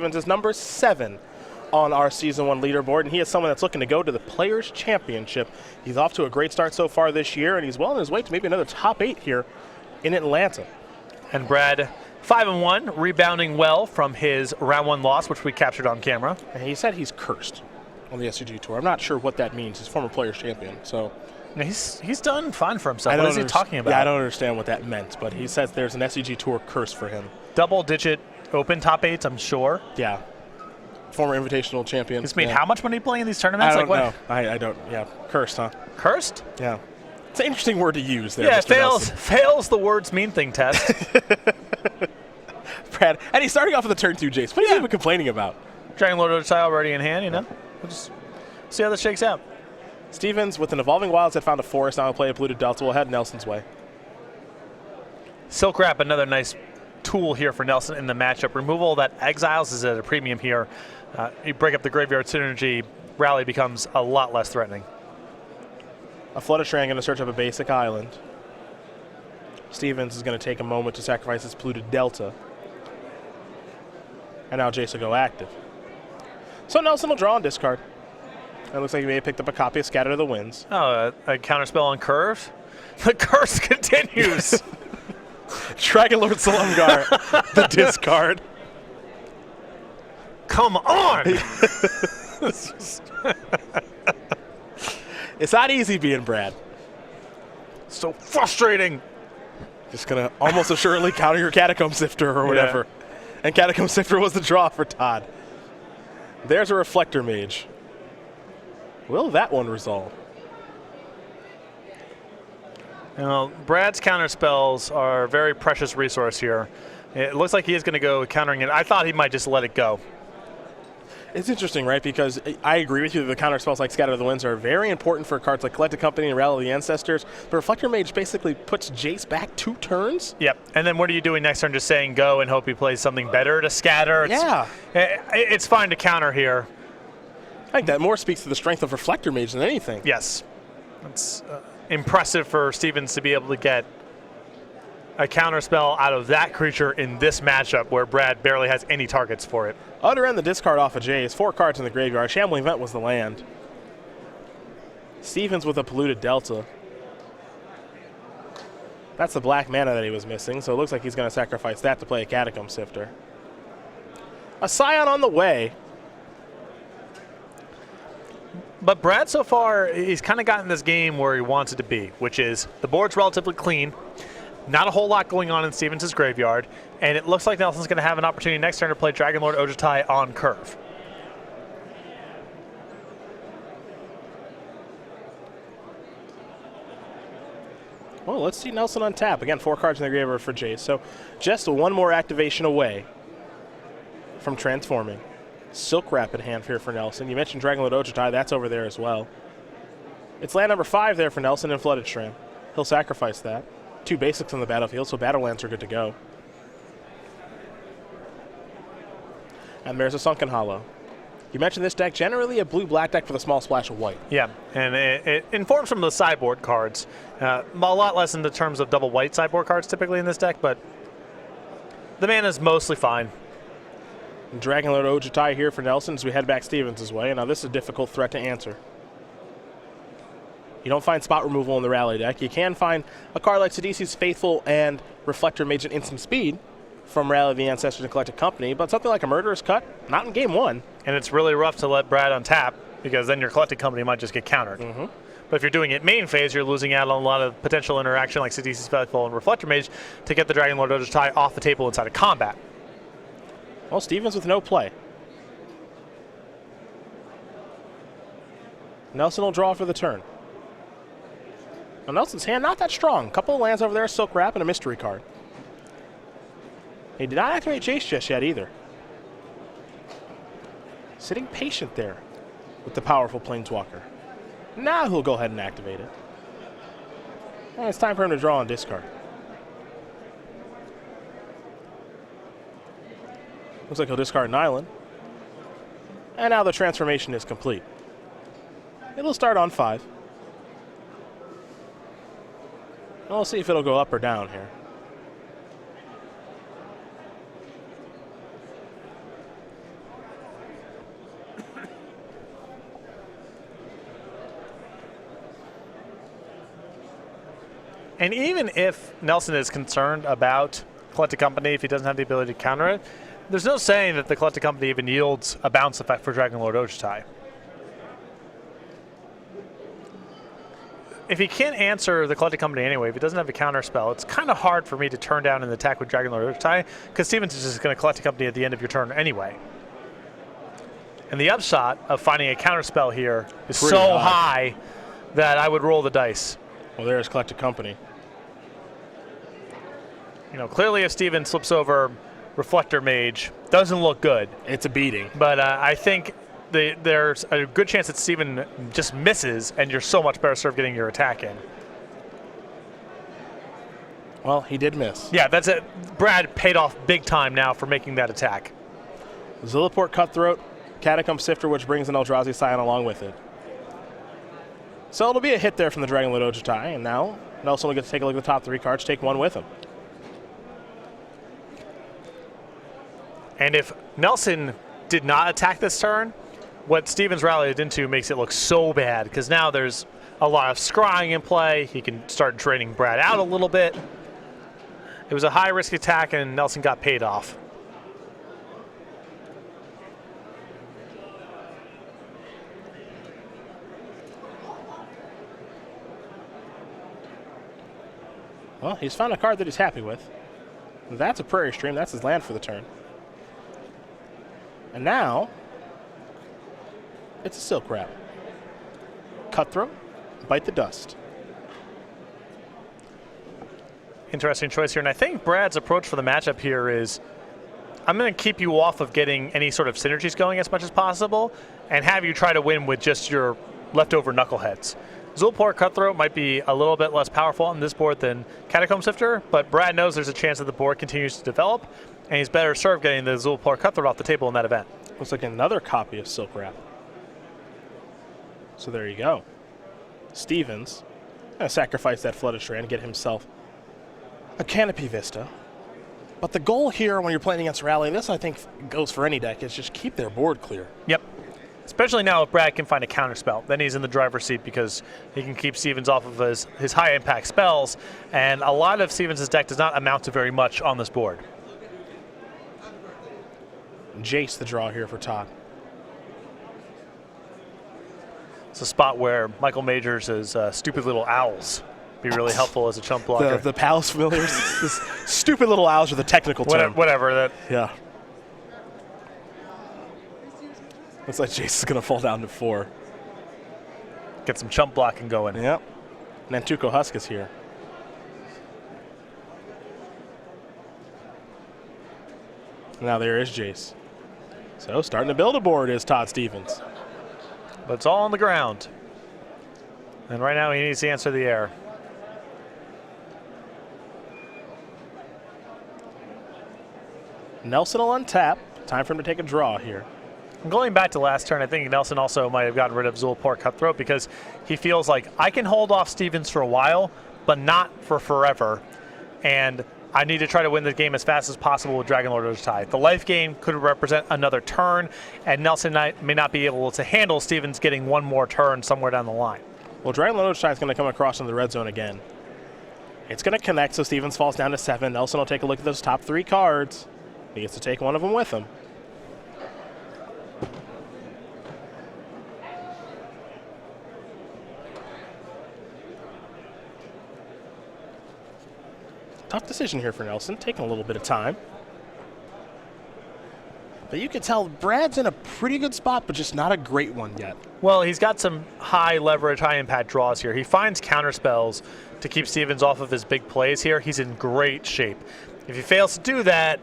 Stevens is number 7 on our Season 1 leaderboard, and he is someone that's looking to go to the Players' Championship. He's off to a great start so far this year, and he's well on his way to maybe another top 8 here in Atlanta. And Brad, 5-1, rebounding well from his round 1 loss, which we captured on camera. And he said he's cursed on the SCG Tour. I'm not sure what that means. He's former Players' Champion, so... He's done fine for himself. What is he talking about? Yeah, I don't understand what that meant, but he says there's an SCG Tour curse for him. Double-digit open top 8s, I'm sure. Yeah. Former Invitational Champion. He's made how much money playing in these tournaments? I don't know. I don't, yeah. Cursed, huh? Cursed? Yeah. It's an interesting word to use there, yeah, Mr. fails the words mean thing test. Brad, and he's starting off with a turn 2, Jace. What are you even complaining about? Dragon Lord Ojitai already in hand, you know? We'll just see how this shakes out. Stevens, with an Evolving Wilds, had found a forest. Now he'll play a polluted Delta. We'll head Nelson's way. Silk Wrap, another nice tool here for Nelson in the matchup. Removal of that Exiles is at a premium here. You break up the graveyard synergy, Rally becomes a lot less threatening. A Flooded Strand going to search up a basic island. Stevens is going to take a moment to sacrifice his polluted Delta. And now Jace will go active. So Nelson will draw and discard. It looks like he may have picked up a copy of Scatter to the Winds. Oh, a counterspell on Curve? The curse continues. Dragon Lord Salumgar, the discard. Come on! It's not easy being Brad. So frustrating. Just going to almost assuredly counter your Catacomb Sifter or whatever. Yeah. And Catacomb Sifter was the draw for Todd. There's a Reflector Mage. Will that one resolve? You know, Brad's counterspells are a very precious resource here. It looks like he is going to go countering it. I thought he might just let it go. It's interesting, right? Because I agree with you that the counterspells like Scatter the Winds are very important for cards like Collected Company and Rally of the Ancestors. But Reflector Mage basically puts Jace back 2 turns. Yep. And then what are you doing next turn? Just saying go and hope he plays something better to scatter? It's fine to counter here. I think that more speaks to the strength of Reflector Mage than anything. Yes. It's impressive for Stevens to be able to get a counterspell out of that creature in this matchup where Brad barely has any targets for it. Utter end the discard off of Jace. 4 cards in the graveyard. Shambling Vent was the land. Stevens with a polluted Delta. That's the black mana that he was missing, so it looks like he's going to sacrifice that to play a Catacomb Sifter. A Scion on the way. But Brad, so far, he's kind of gotten this game where he wants it to be, which is the board's relatively clean, not a whole lot going on in Stevens' graveyard, and it looks like Nelson's going to have an opportunity next turn to play Dragon Lord Ojitai on Curve. Well, let's see Nelson untap. Again, 4 cards in the graveyard for Jace, so just one more activation away from transforming. Silk Wrap in hand here for Nelson. You mentioned Dragon Lord Ojitai, that's over there as well. It's land number 5 there for Nelson in Flooded Strand. He'll sacrifice that. 2 basics on the battlefield, so battle lands are good to go. And there's a Sunken Hollow. You mentioned this deck, generally a blue-black deck with a small splash of white. Yeah, and it informs some of the sideboard cards. A lot less in the terms of double white sideboard cards typically in this deck, but the mana's mostly fine. Dragon Lord Ojitai here for Nelson as we head back Stevens' way. Now this is a difficult threat to answer. You don't find spot removal in the Rally deck. You can find a card like Sidisi's Faithful and Reflector Mage at instant speed from Rally of the Ancestors and Collected Company, but something like a Murderous Cut, not in game 1. And it's really rough to let Brad untap because then your Collected Company might just get countered. But if you're doing it main phase, you're losing out on a lot of potential interaction like Sidisi's Faithful and Reflector Mage to get the Dragon Lord Ojitai off the table inside of combat. Well, Stevens with no play. Nelson will draw for the turn. Now Nelson's hand not that strong. Couple of lands over there, Silk Wrap and a mystery card. He did not activate Jace just yet either. Sitting patient there with the powerful Planeswalker. Now he'll go ahead and activate it. And it's time for him to draw and discard. Looks like he'll discard an island. And now the transformation is complete. It'll start on 5. And we'll see if it'll go up or down here. And even if Nelson is concerned about Collected Company, if he doesn't have the ability to counter it, there's no saying that the Collected Company even yields a bounce effect for Dragon Lord Ojutai. If he can't answer the Collected Company anyway, if he doesn't have a counter spell, it's kind of hard for me to turn down an attack with Dragon Lord Ojutai, because Stevens is just going to Collected Company at the end of your turn anyway. And the upshot of finding a counter spell here is so high that I would roll the dice. Well, there's Collected Company. You know, clearly if Steven slips over Reflector Mage, doesn't look good. It's a beating. But I think there's a good chance that Steven just misses, and you're so much better served getting your attack in. Well, he did miss. Yeah, that's it. Brad paid off big time now for making that attack. Zilliport Cutthroat, Catacomb Sifter, which brings an Eldrazi Scion along with it. So it'll be a hit there from the Dragon Lord Ojutai, and now Nelson will get to take a look at the top 3 cards, take one with him. And if Nelson did not attack this turn, what Stevens rallied into makes it look so bad, because now there's a lot of scrying in play. He can start draining Brad out a little bit. It was a high-risk attack, and Nelson got paid off. Well, he's found a card that he's happy with. That's a Prairie Stream. That's his land for the turn. And now, it's a Silk Wrap. Cutthroat, Bite the Dust. Interesting choice here. And I think Brad's approach for the matchup here is, I'm going to keep you off of getting any sort of synergies going as much as possible and have you try to win with just your leftover knuckleheads. Zulport Cutthroat might be a little bit less powerful on this board than Catacomb Sifter, but Brad knows there's a chance that the board continues to develop, and he's better served getting the Zulport Cutthroat off the table in that event. Looks like another copy of Silk Wrap. So there you go. Stevens going to sacrifice that Flooded Strand and get himself a Canopy Vista. But the goal here when you're playing against Rally, this I think goes for any deck, is just keep their board clear. Yep. Especially now if Brad can find a counterspell. Then he's in the driver's seat because he can keep Stevens off of his high-impact spells, and a lot of Stevens' deck does not amount to very much on this board. Jace the draw here for Todd. It's a spot where Michael Majors' stupid little owls be really helpful as a chump blocker. The Palace Familiars. This stupid little owls are the technical term. Whatever that. Yeah. Looks like Jace is going to fall down to 4. Get some chump blocking going. Yep. Nantuko Husk is here. Now there is Jace. So starting to build a board is Todd Stevens. But it's all on the ground. And right now he needs to answer the air. Nelson will untap. Time for him to take a draw here. Going back to last turn, I think Nelson also might have gotten rid of Zulport Cutthroat because he feels like I can hold off Stevens for a while, but not for forever. And I need to try to win the game as fast as possible with Dragon Lord Ojutai. The life gain could represent another turn, and Nelson may not be able to handle Stevens getting one more turn somewhere down the line. Well, Dragon Lord Ojutai is going to come across in the red zone again. It's going to connect, so Stevens falls down to 7. Nelson will take a look at those top 3 cards. He gets to take one of them with him. Tough decision here for Nelson, taking a little bit of time. But you can tell Brad's in a pretty good spot, but just not a great one yet. Well, he's got some high leverage, high impact draws here. He finds counter spells to keep Stevens off of his big plays here. He's in great shape. If he fails to do that,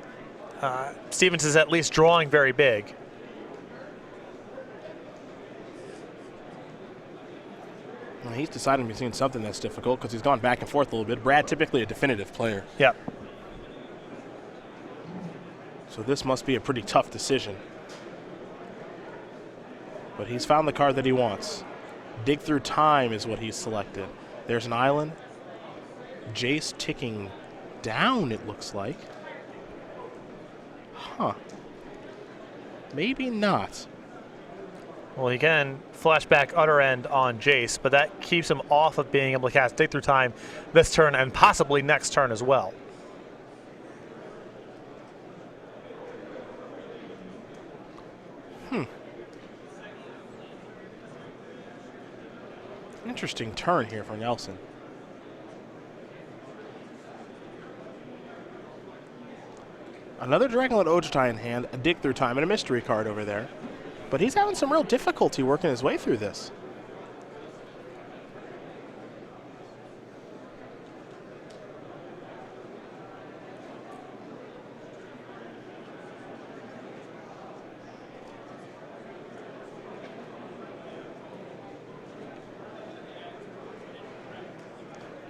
Stevens is at least drawing very big. Well, he's deciding between something that's difficult because he's gone back and forth a little bit. Brad, typically a definitive player. Yep. So this must be a pretty tough decision. But he's found the card that he wants. Dig Through Time is what he's selected. There's an island. Jace ticking down, it looks like. Huh. Maybe not. Well, he can flashback Utter End on Jace, but that keeps him off of being able to cast Dig Through Time this turn and possibly next turn as well. Interesting turn here for Nelson. Another Dragonlord Ojutai in hand, a Dig Through Time, and a Mystery card over there. But he's having some real difficulty working his way through this.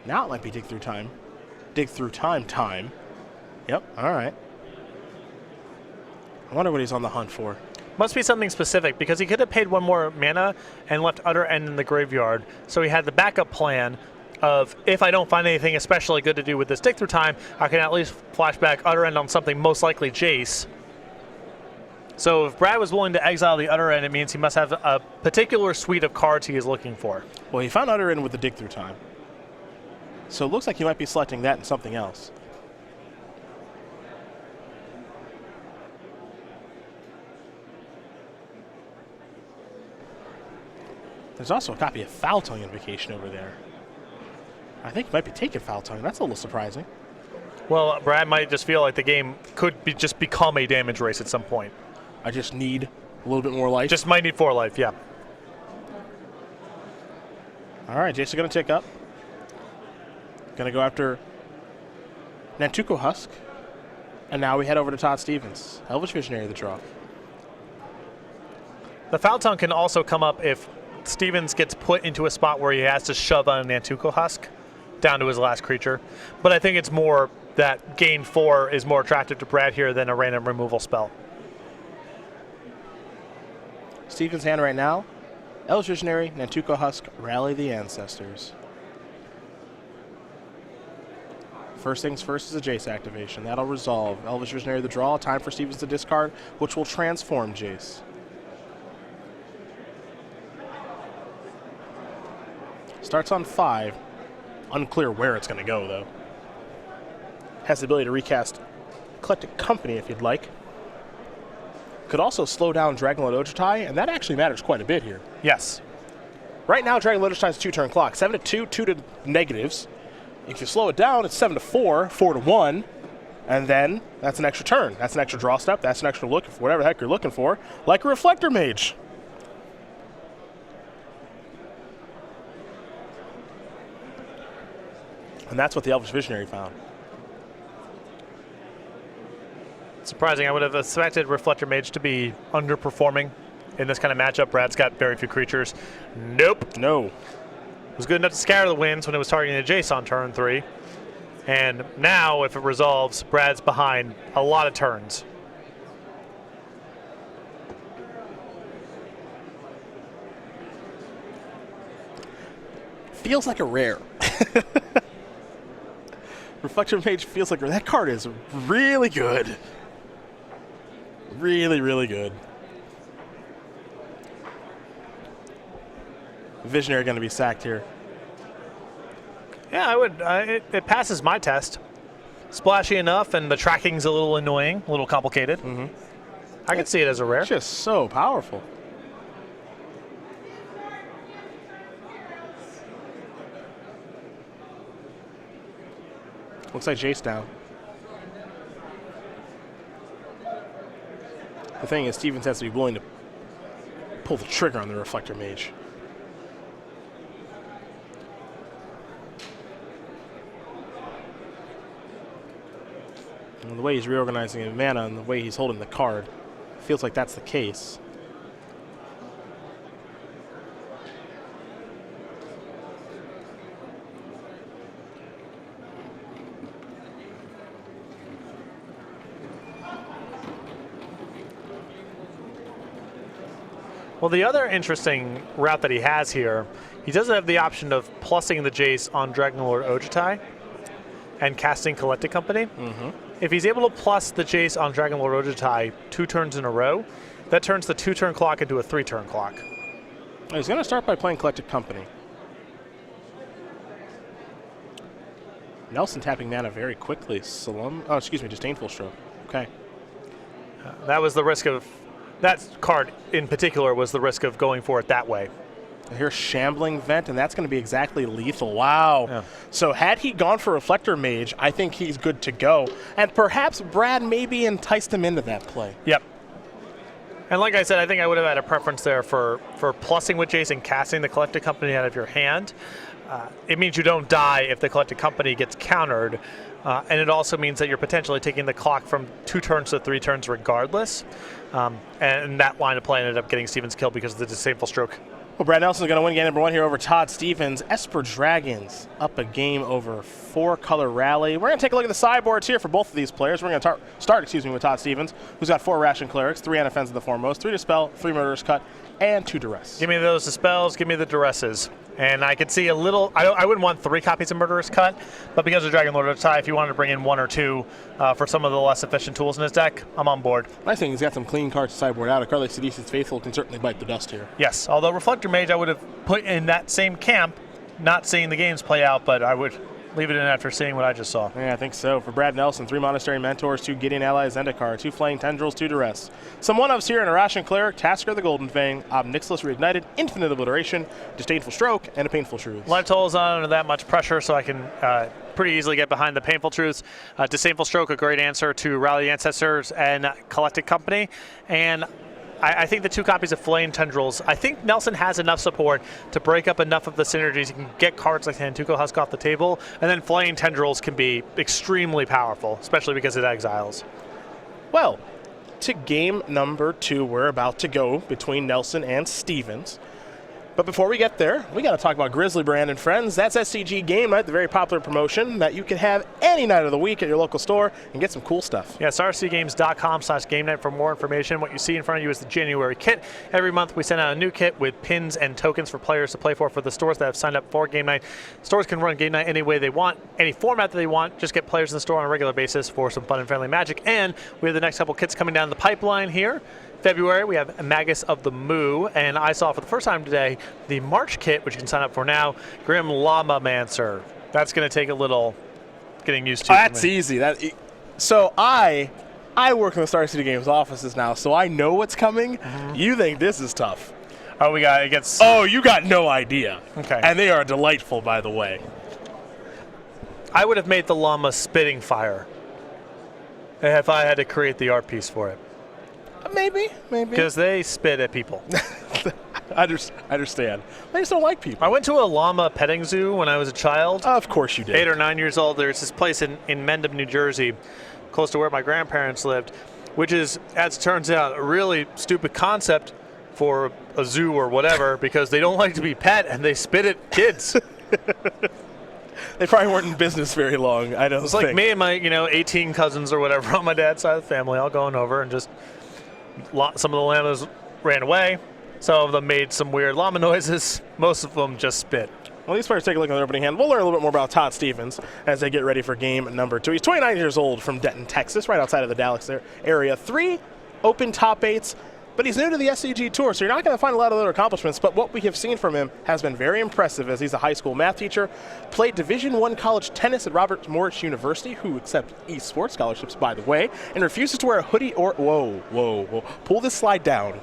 Now it might be Dig Through Time. Dig Through Time. Yep, all right. I wonder what he's on the hunt for. Must be something specific, because he could have paid one more mana and left Utter End in the graveyard. So he had the backup plan of, if I don't find anything especially good to do with this Dig Through Time, I can at least flashback Utter End on something, most likely Jace. So if Brad was willing to exile the Utter End, it means he must have a particular suite of cards he is looking for. Well, he found Utter End with the Dig Through Time. So it looks like he might be selecting that and something else. There's also a copy of Foul Tongue Invocation over there. I think he might be taking Foul Tongue. That's a little surprising. Well, Brad might just feel like the game could be just become a damage race at some point. I just need a little bit more life. Just might need 4 life, yeah. All right, Jason going to tick up. Going to go after Nantuko Husk. And now we head over to Todd Stevens. Elvish Visionary of the draw. The Foul Tongue can also come up if Stevens gets put into a spot where he has to shove on a Nantuko Husk down to his last creature. But I think it's more that gain 4 is more attractive to Brad here than a random removal spell. Stevens' hand right now. Elvish Visionary, Nantuko Husk, Rally the Ancestors. First things first is a Jace activation. That'll resolve Elvish Visionary the draw. Time for Stevens to discard, which will transform Jace. Starts on 5. Unclear where it's going to go, though. Has the ability to recast Eclectic Company if you'd like. Could also slow down Dragonlord Ojutai, and that actually matters quite a bit here. Yes. Right now, Dragonlord Ojutai's 2-turn clock. 7 to 2, 2 to negatives. If you slow it down, it's 7 to 4, 4 to 1, and then that's an extra turn. That's an extra draw step. That's an extra look for whatever the heck you're looking for, like a Reflector Mage. And that's what the Elvish Visionary found. Surprising. I would have expected Reflector Mage to be underperforming in this kind of matchup. Brad's got very few creatures. Nope. No. It was good enough to scatter the winds when it was targeting the Jace on turn 3. And now, if it resolves, Brad's behind a lot of turns. Feels like a rare. Reflector Mage feels like that card is really good. Really, really good. Visionary going to be sacked here. Yeah, I would. It passes my test. Splashy enough, and the tracking's a little annoying, a little complicated. I can see it as a rare. It's just so powerful. Looks like Jace down. The thing is, Stevens has to be willing to pull the trigger on the Reflector Mage. And the way he's reorganizing his mana and the way he's holding the card, feels like that's the case. Well, the other interesting route that he has here, he does have the option of plussing the Jace on Dragonlord Ojutai and casting Collected Company. If he's able to plus the Jace on Dragonlord Ojutai 2 turns in a row, that turns the 2-turn clock into a 3-turn clock. He's going to start by playing Collected Company. Nelson tapping mana very quickly. Disdainful Stroke. Okay. That was the risk of, that card in particular was the risk of going for it that way. Here's Shambling Vent, and that's going to be exactly lethal. Wow. Yeah. So had he gone for Reflector Mage, I think he's good to go. And perhaps Brad maybe enticed him into that play. Yep. And like I said, I think I would have had a preference there for plussing with Jace and casting the Collected Company out of your hand. It means you don't die if the Collected Company gets countered. And it also means that you're potentially taking the clock from 2 turns to 3 turns regardless. And that line of play ended up getting Stevens killed because of the Disdainful Stroke. Well, Brad Nelson's going to win game number 1 here over Todd Stevens. Esper Dragons up a game over 4-color rally. We're going to take a look at the sideboards here for both of these players. We're going to start with Todd Stevens, who's got 4 Ration Clerics, 3 Anaphens of the Foremost, 3 Dispel, 3 Murderous Cut, and 2 Duress. Give me those Dispels, give me the Duresses. And I could see a little, I wouldn't want 3 copies of Murderous Cut, but because of Dragon Lord of Tie, if you wanted to bring in 1 or 2 for some of the less efficient tools in his deck, I'm on board. Nice thing, he's got some clean cards to sideboard out. A card like Sidisi's Faithful can certainly bite the dust here. Yes, although Reflector Mage I would have put in that same camp, not seeing the games play out, but I would leave it in after seeing what I just saw. Yeah, I think so. For Brad Nelson, 3 Monastery Mentors, 2 Gideon Allies Zendikar, 2 Flaying Tendrils, 2 Duress. Some one-ups here in a Ration Cleric, Tasker the Golden Fang, Ob Nixilis Reignited, Infinite Obliteration, Disdainful Stroke, and a Painful Truth. Life Toll is not under that much pressure, so I can pretty easily get behind the Painful Truths. Disdainful Stroke, a great answer to Rally Ancestors and Collected Company. And I think the 2 copies of Flame Tendrils, I think Nelson has enough support to break up enough of the synergies. He can get cards like Tantuko Husk off the table, and then Flame Tendrils can be extremely powerful, especially because it exiles. Well, to game number 2, we're about to go between Nelson and Stevens. But before we get there, we got to talk about Grizzly Brand and Friends. That's SCG Game Night, the very popular promotion that you can have any night of the week at your local store and get some cool stuff. Yes, rcgames.com/game night for more information. What you see in front of you is the January kit. Every month we send out a new kit with pins and tokens for players to play for the stores that have signed up for Game Night. Stores can run Game Night any way they want, any format that they want. Just get players in the store on a regular basis for some fun and friendly magic. And we have the next couple kits coming down the pipeline here. February, we have Magus of the Moo, and I saw for the first time today the March kit, which you can sign up for now, Grim Llama Mancer. That's going to take a little getting used to. That's easy. So I work in the Star City Games offices now, so I know what's coming. Mm-hmm. You think this is tough. Oh, it gets... Oh, you got no idea. Okay. And they are delightful, by the way. I would have made the llama spitting fire if I had to create the art piece for it. Maybe. Because they spit at people. I understand. They just don't like people. I went to a llama petting zoo when I was a child. Of course you did. 8 or 9 years old. There's this place in Mendham, New Jersey, close to where my grandparents lived, which is, as it turns out, a really stupid concept for a zoo or whatever because they don't like to be pet and they spit at kids. They probably weren't in business very long, I don't think. It's like me and my 18 cousins or whatever on my dad's side of the family all going over and just... Some of the llamas ran away. Some of them made some weird llama noises. Most of them just spit. Well, these players take a look at their opening hand. We'll learn a little bit more about Todd Stevens as they get ready for game number 2. He's 29 years old from Denton, Texas, right outside of the Dallas area. 3 open top 8s, but he's new to the SCG Tour, so you're not going to find a lot of other accomplishments, but what we have seen from him has been very impressive as he's a high school math teacher, played Division I college tennis at Robert Morris University, who accepts esports scholarships, by the way, and refuses to wear a hoodie or... Whoa. Pull this slide down.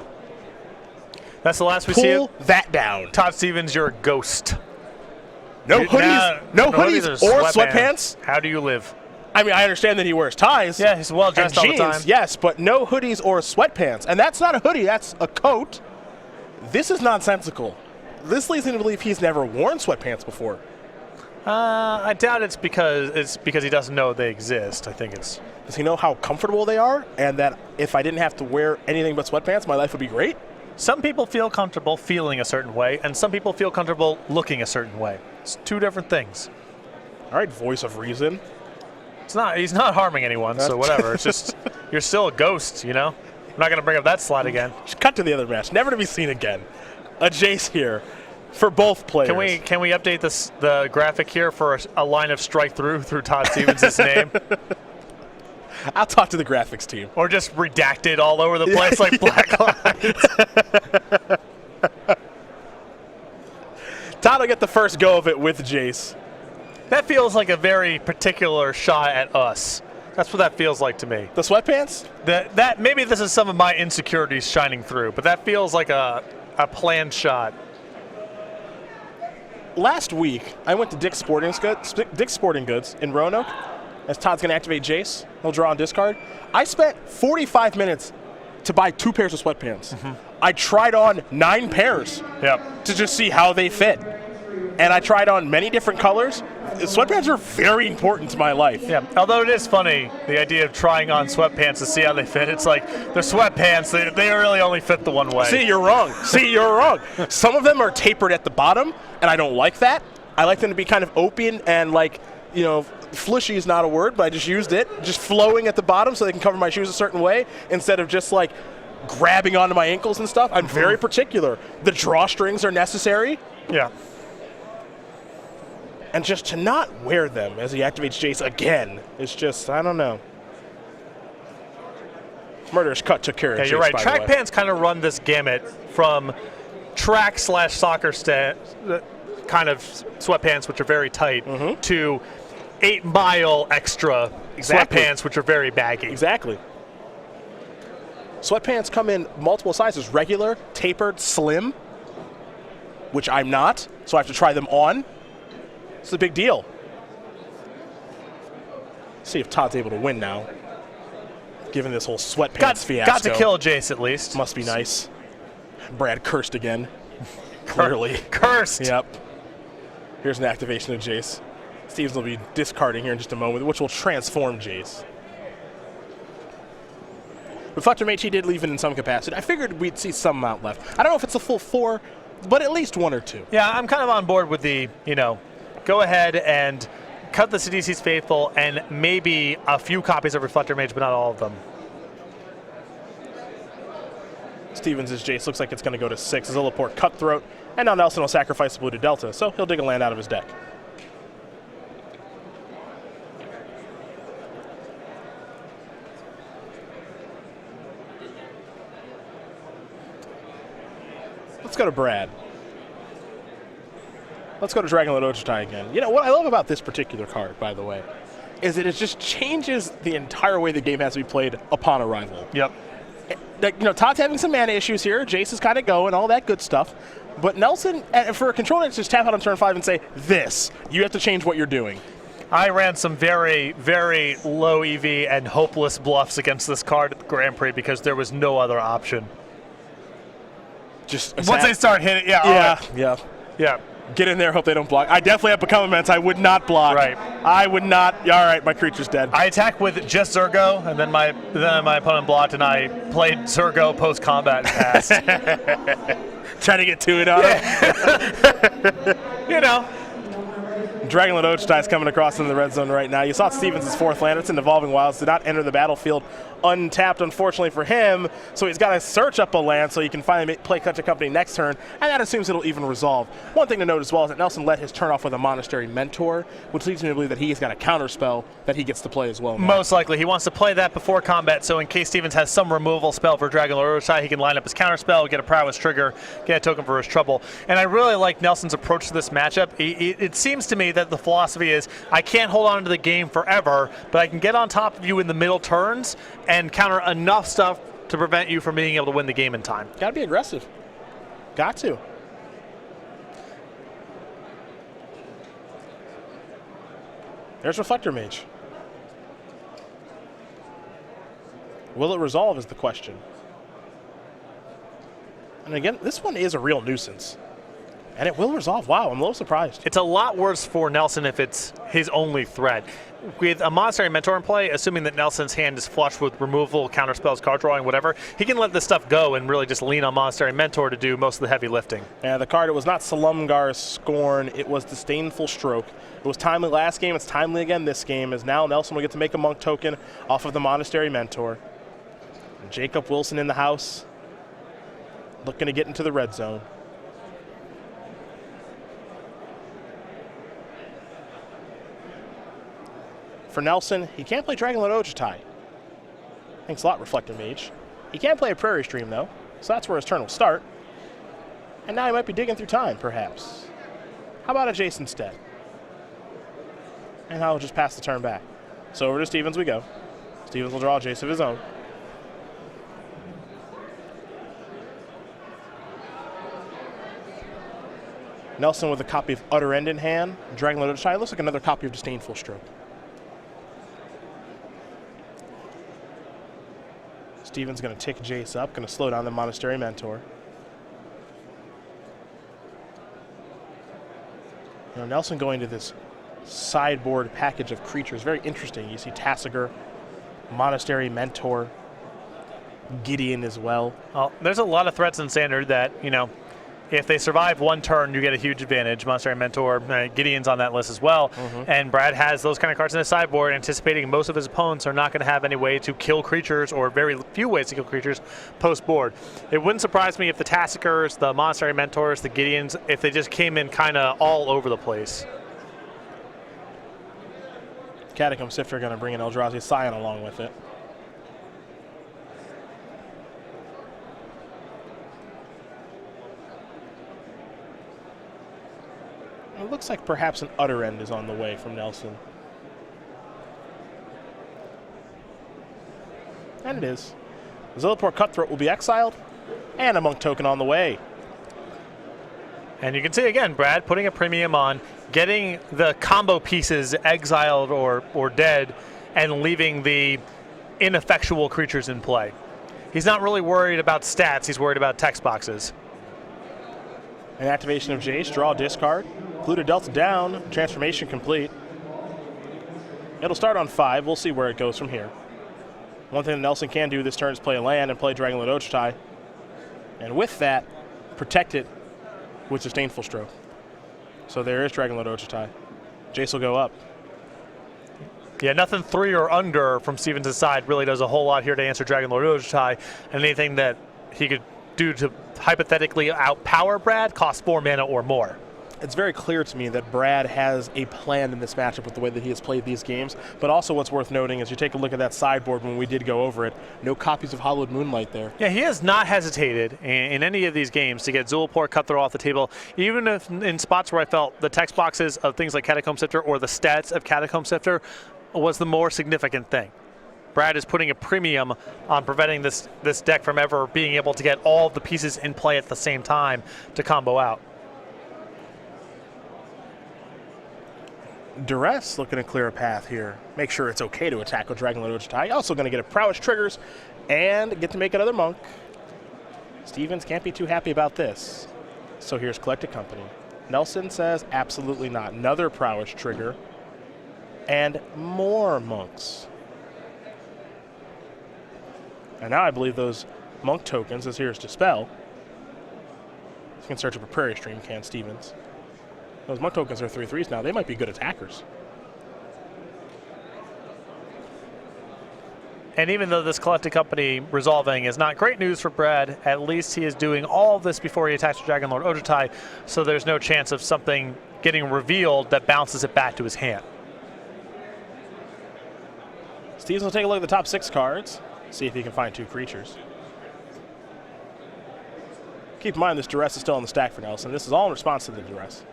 That's the last we see of... Pull that down. Todd Stevens, you're a ghost. No hoodies or sweatpants. How do you live? I mean, I understand that he wears ties. Yeah, he's well dressed all the time. Yes, but no hoodies or sweatpants. And that's not a hoodie, that's a coat. This is nonsensical. This leads me to believe he's never worn sweatpants before. I doubt it's because he doesn't know they exist. I think it's... Does he know how comfortable they are? And that if I didn't have to wear anything but sweatpants, my life would be great? Some people feel comfortable feeling a certain way, and some people feel comfortable looking a certain way. It's 2 different things. All right, voice of reason. He's not harming anyone, so whatever. It's just, you're still a ghost, I'm not going to bring up that slide again. Just cut to the other match. Never to be seen again. A Jace here for both players. Can we update the graphic here for a line of strike through Todd Stevens' name? I'll talk to the graphics team. Or just redacted all over the place like black lines. Todd will get the first go of it with Jace. That feels like a very particular shot at us. That's what that feels like to me. The sweatpants? That maybe this is some of my insecurities shining through, but that feels like a planned shot. Last week, I went to Dick's Sporting Goods in Roanoke, as Todd's going to activate Jace. He'll draw on discard. I spent 45 minutes to buy 2 pairs of sweatpants. I tried on 9 pairs to just see how they fit. And I tried on many different colors. Sweatpants are very important to my life. Yeah, although it is funny, the idea of trying on sweatpants to see how they fit. It's like, they're sweatpants, they really only fit the one way. See, you're wrong. Some of them are tapered at the bottom, and I don't like that. I like them to be kind of open and like, you know, flushy is not a word, but I just used it. Just flowing at the bottom so they can cover my shoes a certain way instead of just like grabbing onto my ankles and stuff. I'm very particular. The drawstrings are necessary. Yeah. And just to not wear them as he activates Jace again is just, I don't know. Murderous Cut took care of Jace, you're right. by Track the way. pants kind of run this gamut from track/soccer kind of sweatpants, which are very tight, to 8-mile extra sweatpants, which are very baggy. Exactly. Sweatpants come in multiple sizes, regular, tapered, slim, which I'm not, so I have to try them on. It's a big deal. See if Todd's able to win now, given this whole sweatpants fiasco. Got to kill Jace at least. Must be nice. Brad cursed again. Clearly. Cursed. Yep. Here's an activation of Jace. Stevens will be discarding here in just a moment, which will transform Jace. Reflector Mage, he did leave it in some capacity. I figured we'd see some amount left. I don't know if it's a full 4, but at least 1 or 2. Yeah, I'm kind of on board with the, go ahead and cut the Sidisi's Faithful and maybe a few copies of Reflector Mage, but not all of them. Stevens' Jace looks like it's going to go to 6. Zilliport Cutthroat, and now Nelson will sacrifice the blue to Delta, so he'll dig a land out of his deck. Let's go to Brad. Let's go to Dragonlord Ochitai again. You know, what I love about this particular card, by the way, is that it just changes the entire way the game has to be played upon arrival. Yep. Todd's having some mana issues here. Jace is kind of going, all that good stuff. But Nelson, for a control deck, just tap out on turn 5 and say, this. You have to change what you're doing. I ran some very, very low EV and hopeless bluffs against this card at the Grand Prix because there was no other option. Just once they start hitting, yeah. Get in there, hope they don't block. I definitely have become immense. I would not block. Right. I would not. All right, my creature's dead. I attacked with just Zurgo, and then my opponent blocked, and I played Zurgo post-combat and passed. Trying to get to it on him. Dragonlord Ochitai is coming across in the red zone right now. You saw Stevens' 4th land. It's an Evolving Wilds. Did not enter the battlefield untapped, unfortunately for him. So he's got to search up a land so he can finally play Cut Company next turn, and that assumes it'll even resolve. One thing to note as well is that Nelson let his turn off with a Monastery Mentor, which leads me to believe that he's got a counterspell that he gets to play as well now. Most likely. He wants to play that before combat, so in case Stevens has some removal spell for Dragonlord Ochitai, he can line up his counterspell, get a Prowess trigger, get a token for his trouble. And I really like Nelson's approach to this matchup. It seems to me that the philosophy is, I can't hold on to the game forever, but I can get on top of you in the middle turns and counter enough stuff to prevent you from being able to win the game in time. Got to be aggressive. Got to. There's Reflector Mage. Will it resolve is the question. And again, this one is a real nuisance. And it will resolve. Wow, I'm a little surprised. It's a lot worse for Nelson if it's his only threat. With a Monastery Mentor in play, assuming that Nelson's hand is flush with removal, counterspells, card drawing, whatever, he can let this stuff go and really just lean on Monastery Mentor to do most of the heavy lifting. And the card, it was not Salumgar's Scorn, it was Disdainful Stroke. It was timely last game, it's timely again this game, as now Nelson will get to make a Monk token off of the Monastery Mentor. And Jacob Wilson in the house, looking to get into the red zone. For Nelson, he can't play Dragonlord Ochitai. Thanks a lot, Reflector Mage. He can play a Prairie Stream, though, so that's where his turn will start. And now he might be digging through time, perhaps. How about a Jace instead? And I'll just pass the turn back. So over to Stevens we go. Stevens will draw a Jace of his own. Nelson with a copy of Utter End in hand. Dragonlord Ototai looks like another copy of Disdainful Stroke. Stevens going to tick Jace up, going to slow down the Monastery Mentor. You know, Nelson going to this sideboard package of creatures. Very interesting. You see Tassiger, Monastery Mentor, Gideon as well. Well, there's a lot of threats in Standard that, you know, if they survive one turn, you get a huge advantage. Monastery Mentor, Gideon's on that list as well. And Brad has those kind of cards in his sideboard, anticipating most of his opponents are not going to have any way to kill creatures, or very few ways to kill creatures post-board. It wouldn't surprise me if the Tassikers, the Monastery Mentors, the Gideons, if they just came in kind of all over the place. Catacomb Sifter going to bring in Eldrazi Scion along with it. It looks like perhaps an Utter End is on the way from Nelson. And it is. Zillipore Cutthroat will be exiled, and a Monk token on the way. And you can see again, Brad putting a premium on getting the combo pieces exiled or dead, and leaving the ineffectual creatures in play. He's not really worried about stats, he's worried about text boxes. An activation of Jace, draw, discard. Polluted Delta down, transformation complete. It'll start on 5, we'll see where it goes from here. One thing that Nelson can do this turn is play a land and play Dragonlord Ototai. And with that, protect it with Disdainful Stroke. So there is Dragonlord Ototai. Jace will go up. Yeah, nothing 3 or under from Stevens' side really does a whole lot here to answer Dragonlord Ototai, and anything that he could do to hypothetically outpower Brad costs 4 mana or more. It's very clear to me that Brad has a plan in this matchup with the way that he has played these games, but also what's worth noting is you take a look at that sideboard when we did go over it, no copies of Hallowed Moonlight there. Yeah, he has not hesitated in any of these games to get Zulaport Cutthroat off the table, even if in spots where I felt the text boxes of things like Catacomb Sifter or the stats of Catacomb Sifter was the more significant thing. Brad is putting a premium on preventing this deck from ever being able to get all the pieces in play at the same time to combo out. Duress looking to clear a path here. Make sure it's okay to attack with Dragonlord Ototai. Also going to get a Prowess Triggers and get to make another Monk. Stevens can't be too happy about this. So here's Collected Company. Nelson says absolutely not. Another Prowess Trigger and more Monks. And now I believe those Monk tokens, as here's Dispel. You can search up a Prairie Stream, can Stevens. Those Monk tokens are 3/3s now. They might be good attackers. And even though this Collected Company resolving is not great news for Brad, at least he is doing all of this before he attacks Dragonlord Ototai, so there's no chance of something getting revealed that bounces it back to his hand. Stevens will take a look at the top 6 cards, see if he can find 2 creatures. Keep in mind this Duress is still on the stack for Nelson. This is all in response to the Duress.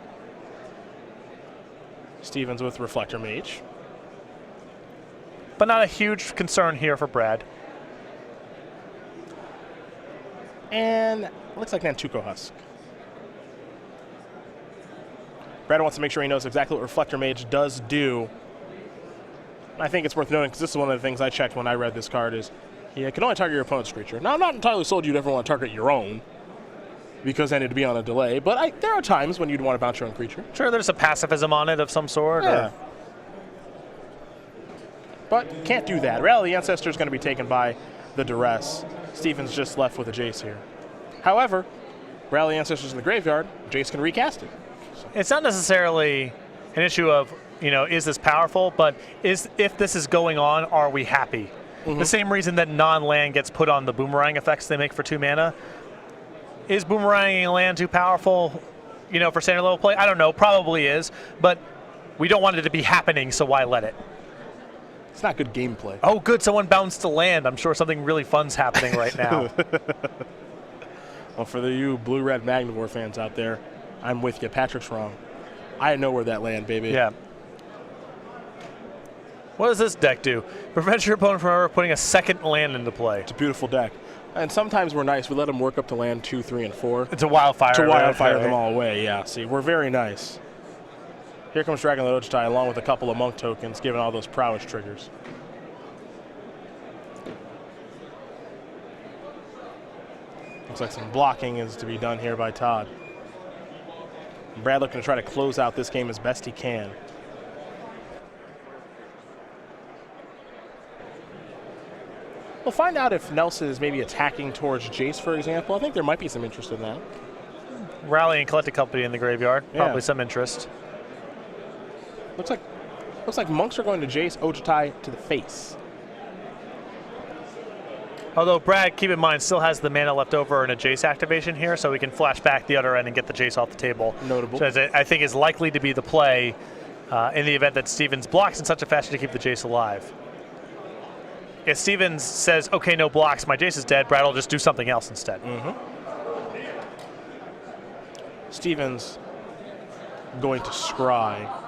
Stevens with Reflector Mage. But not a huge concern here for Brad. And looks like Nantuko Husk. Brad wants to make sure he knows exactly what Reflector Mage does do. I think it's worth noting, because this is one of the things I checked when I read this card, is you can only target your opponent's creature. Now, I'm not entirely sold you'd ever want to target your own, because then it'd be on a delay, but there are times when you'd want to bounce your own creature. Sure, there's a pacifism on it of some sort. Yeah. But can't do that. Rally the Ancestor is going to be taken by the Duress. Stevens just left with a Jace here. However, Rally the Ancestors in the graveyard, Jace can recast it. So. It's not necessarily an issue of, you know, is this powerful, but if this is going on, are we happy? The same reason that non-land gets put on the boomerang effects they make for 2 mana. Is boomeranging a land too powerful, you know, for standard level play? I don't know, probably is, but we don't want it to be happening, so why let it? It's not good gameplay. Oh, good. Someone bounced to land. I'm sure something really fun's happening right now. Well, for you Blue-Red Magnivore fans out there, I'm with you. Patrick's wrong. I know where that land, baby. Yeah. What does this deck do? Prevents your opponent from ever putting a second land into play. It's a beautiful deck. And sometimes we're nice. We let them work up to land 2, 3, and 4. It's a wildfire. To wildfire them all away, yeah. See, we're very nice. Here comes Dragon Lord Ojutai along with a couple of Monk tokens, giving all those prowess triggers. Looks like some blocking is to be done here by Todd. Brad looking to try to close out this game as best he can. We'll find out if Nelson is maybe attacking towards Jace, for example. I think there might be some interest in that. Rally and collect a company in the graveyard. Yeah. Probably some interest. Looks like monks are going to Jace, Ojutai to the face. Although Brad, keep in mind, still has the mana left over in a Jace activation here, so we can flash back the other end and get the Jace off the table. Notable. So I think is likely to be the play in the event that Stevens blocks in such a fashion to keep the Jace alive. If Stevens says, okay, no blocks, my Jace is dead, Brad will just do something else instead. Stevens going to scry.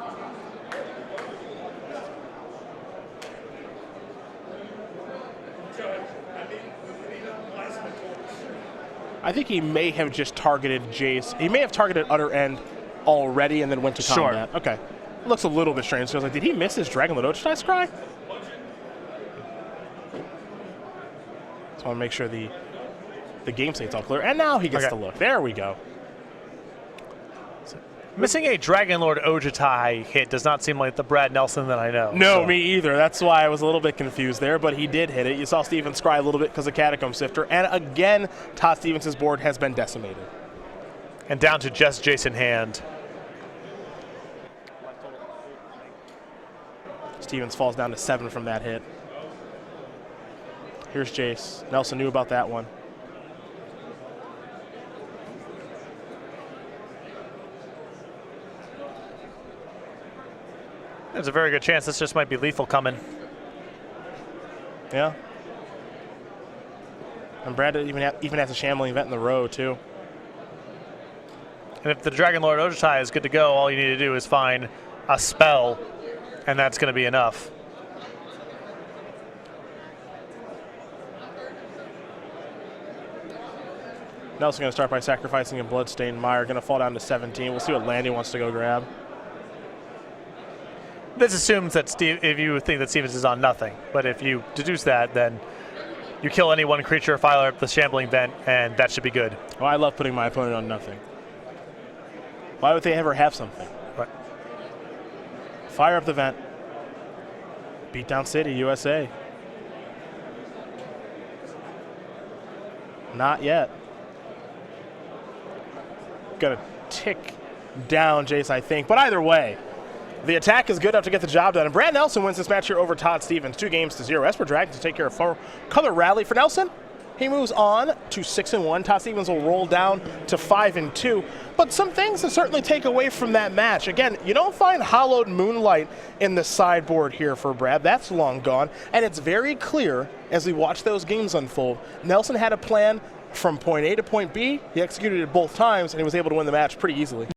I think he may have just targeted Jace. He may have targeted Utter End already and then went to combat. Okay. Looks a little bit strange. So I was like, did he miss his Dragon Lord Ojutai scry? Just want to make sure the game state's all clear. And now he gets to look. There we go. Missing a Dragon Lord Ojutai hit does not seem like the Brad Nelson that I know. No, me either. That's why I was a little bit confused there, but he did hit it. You saw Stevens scry a little bit because of Catacomb Sifter. And again, Todd Stevens' board has been decimated. And down to just Jace in hand. Stevens falls down to 7 from that hit. Here's Jace. Nelson knew about that one. There's a very good chance this just might be lethal coming. Yeah. And Brad even has a shambling event in the row, too. And if the Dragon Lord Ojutai is good to go, all you need to do is find a spell, and that's going to be enough. Nelson going to start by sacrificing a Bloodstained Mire. Going to fall down to 17. We'll see what land he wants to go grab. This assumes that if you think that Stevens is on nothing, but if you deduce that, then you kill any one creature, fire up the shambling vent, and that should be good. Oh, I love putting my opponent on nothing. Why would they ever have something? Right. Fire up the vent. Beat down City, USA. Not yet. Gonna tick down Jace, I think. But either way, the attack is good enough to get the job done. And Brad Nelson wins this match here over Todd Stevens, 2-0. Esper Dragons to take care of 4 color rally for Nelson. He moves on to 6-1. Todd Stevens will roll down to 5-2. But some things to certainly take away from that match. Again, you don't find Hallowed Moonlight in the sideboard here for Brad. That's long gone. And it's very clear as we watch those games unfold. Nelson had a plan from point A to point B. He executed it both times, and he was able to win the match pretty easily.